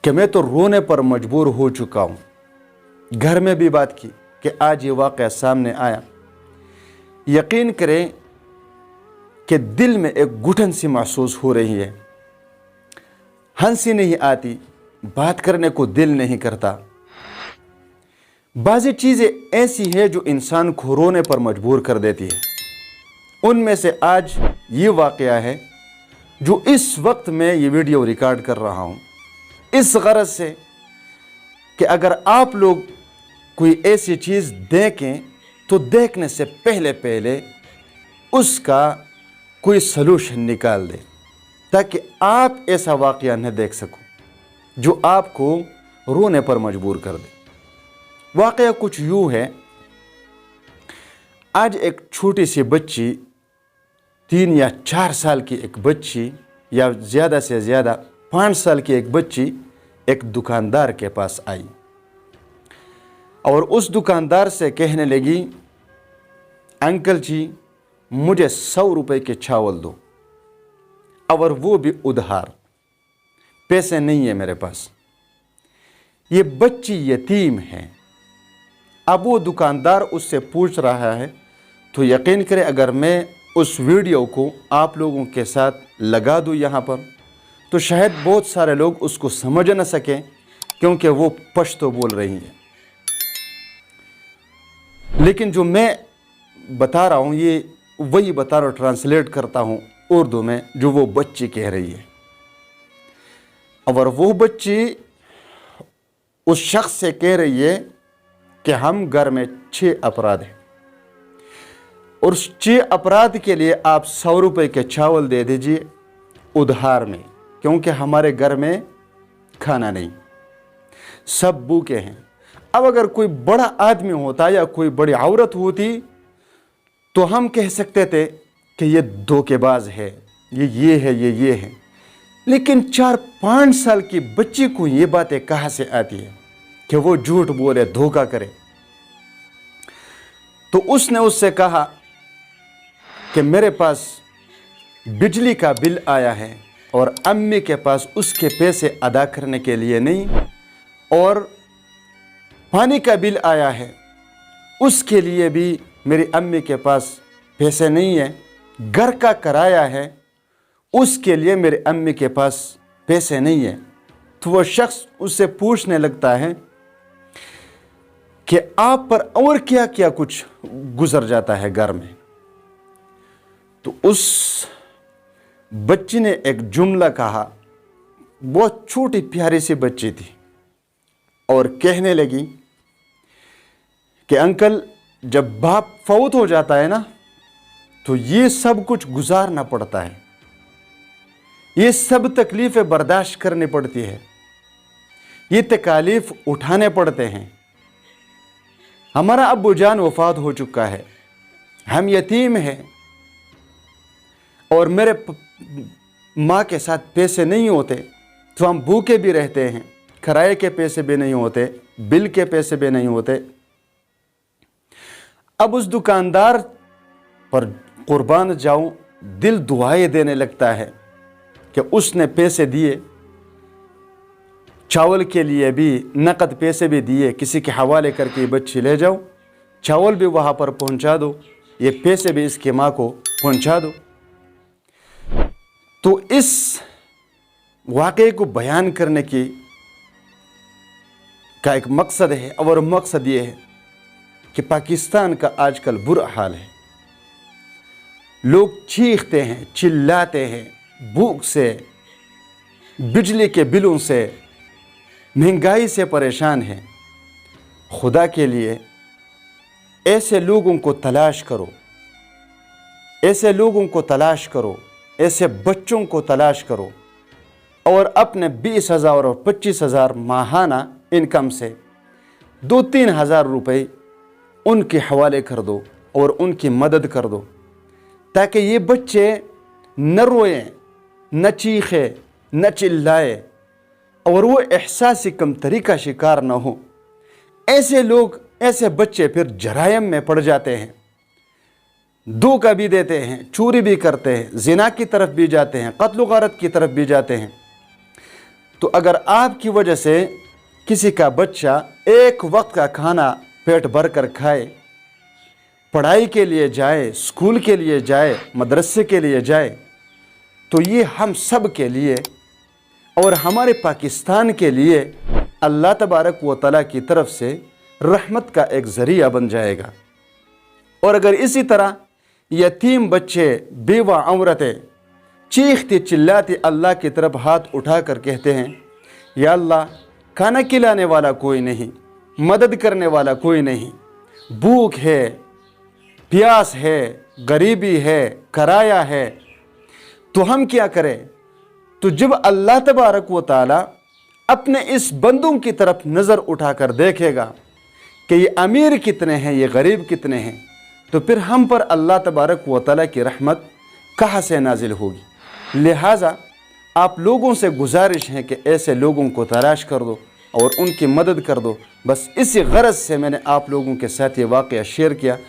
کہ मैं तो रोने पर मजबूर हो चुका हूँ। घर में भी बात की कि आज ये वाक़या सामने आया। यकीन करें कि दिल में एक घुटन सी महसूस हो रही है। हंसी नहीं आती, बात करने को दिल नहीं करता। बाज़ी चीज़ें ऐसी है जो इंसान को रोने पर मजबूर कर देती है। उनमें से आज ये वाक़या है जो इस वक्त मैं ये वीडियो रिकॉर्ड कर रहा हूँ, इस गरज से कि अगर आप लोग कोई ऐसी चीज़ देखें तो देखने से पहले पहले उसका कोई सलूशन निकाल दें, ताकि आप ऐसा वाक़या न देख सको जो आपको रोने पर मजबूर कर दे। वाक़या कुछ यूँ है, आज एक छोटी सी बच्ची 3 या 4 साल की एक बच्ची या ज़्यादा से ज़्यादा 5 साल की एक बच्ची एक दुकानदार के पास आई और उस दुकानदार से कहने लगी, अंकल जी मुझे 100 रुपए के चावल दो, और वो भी उधार, पैसे नहीं है मेरे पास। ये बच्ची यतीम है। अब वो दुकानदार उससे पूछ रहा है, तो यकीन करें अगर मैं उस वीडियो को आप लोगों के साथ लगा दूं यहाँ पर, तो शायद बहुत सारे लोग उसको समझ न सकें, क्योंकि वो पश्तो बोल रही है। लेकिन जो मैं बता रहा हूँ ये वही बता रहा हूँ, ट्रांसलेट करता हूँ उर्दू में जो वो बच्ची कह रही है। और वो बच्ची उस शख्स से कह रही है कि हम घर में 6 अपराध हैं और उस 6 अपराध के लिए आप 100 रुपए के चावल दे दीजिए उधार में, क्योंकि हमारे घर में खाना नहीं, सब भूखे हैं। अब अगर कोई बड़ा आदमी होता या कोई बड़ी औरत होती तो हम कह सकते थे कि ये धोखेबाज है, ये है, ये है। लेकिन 4-5 साल की बच्ची को ये बातें कहाँ से आती है कि वो झूठ बोले, धोखा करे। तो उसने उससे कहा कि मेरे पास बिजली का बिल आया है और अम्मी के पास उसके पैसे अदा करने के लिए नहीं, और पानी का बिल आया है उसके लिए भी मेरी अम्मी के पास पैसे नहीं है, घर का किराया है उसके लिए मेरी अम्मी के पास पैसे नहीं है। तो वो शख्स उससे पूछने लगता है कि आप पर और क्या क्या कुछ गुजर जाता है घर में। तो उस बच्ची ने एक जुमला कहा, बहुत छोटी प्यारी सी बच्ची थी, और कहने लगी कि अंकल जब बाप फौत हो जाता है ना तो ये सब कुछ गुजारना पड़ता है, ये सब तकलीफ़ें बर्दाश्त करनी पड़ती है, ये तकालीफ उठाने पड़ते हैं। हमारा अब्बू जान वफ़ात हो चुका है, हम यतीम हैं और मेरे माँ के साथ पैसे नहीं होते तो हम भूखे भी रहते हैं, किराए के पैसे भी नहीं होते, बिल के पैसे भी नहीं होते। अब उस दुकानदार पर कुर्बान जाऊं, दिल दुआएं देने लगता है कि उसने पैसे दिए, चावल के लिए भी नकद पैसे भी दिए, किसी के हवाले करके ये बच्ची ले जाओ, चावल भी वहाँ पर पहुँचा दो, ये पैसे भी इसकी माँ को पहुँचा दो। तो इस वाक़े को बयान करने का एक मकसद है, और मकसद ये है कि पाकिस्तान का आजकल बुरा हाल है। लोग चीखते हैं, चिल्लाते हैं, भूख से, बिजली के बिलों से, महंगाई से परेशान हैं। खुदा के लिए ऐसे लोगों को तलाश करो, ऐसे लोगों को तलाश करो, ऐसे बच्चों को तलाश करो, और अपने 20,000 और 25,000 माहाना इनकम से 2-3 हज़ार रुपये उनके हवाले कर दो और उनकी मदद कर दो, ताकि ये बच्चे न रोएं, न चीखें, न चिल्लाए, और वो एहसास कमतरी का शिकार न हो। ऐसे लोग, ऐसे बच्चे फिर जरायम में पड़ जाते हैं, धोखा भी देते हैं, चोरी भी करते हैं, जिना की तरफ भी जाते हैं, कत्ल गारत की तरफ भी जाते हैं। تو اگر آپ کی وجہ سے کسی کا بچہ ایک وقت کا کھانا پیٹ بھر کر کھائے، پڑھائی کے لیے جائے، اسکول کے لیے جائے، مدرسے کے لیے جائے، تو یہ ہم سب کے لیے اور ہمارے پاکستان کے لیے اللہ تبارک و تعالیٰ کی طرف سے رحمت کا ایک ذریعہ بن جائے گا۔ اور اگر اسی طرح یتیم بچے، بیوہ عورتیں چیختی چلاتی اللہ کی طرف ہاتھ اٹھا کر کہتے ہیں، یا اللہ کھانا کھلانے والا کوئی نہیں، مدد کرنے والا کوئی نہیں، بھوک ہے، پیاس ہے، غریبی ہے، کرایہ ہے، تو ہم کیا کریں؟ تو جب اللہ تبارک و تعالیٰ اپنے اس بندوں کی طرف نظر اٹھا کر دیکھے گا کہ یہ امیر کتنے ہیں، یہ غریب کتنے ہیں، تو پھر ہم پر اللہ تبارک و تعالیٰ کی رحمت کہاں سے نازل ہوگی؟ لہٰذا آپ لوگوں سے گزارش ہے کہ ایسے لوگوں کو تلاش کر دو اور ان کی مدد کر دو۔ بس اسی غرض سے میں نے آپ لوگوں کے ساتھ یہ واقعہ شیئر کیا۔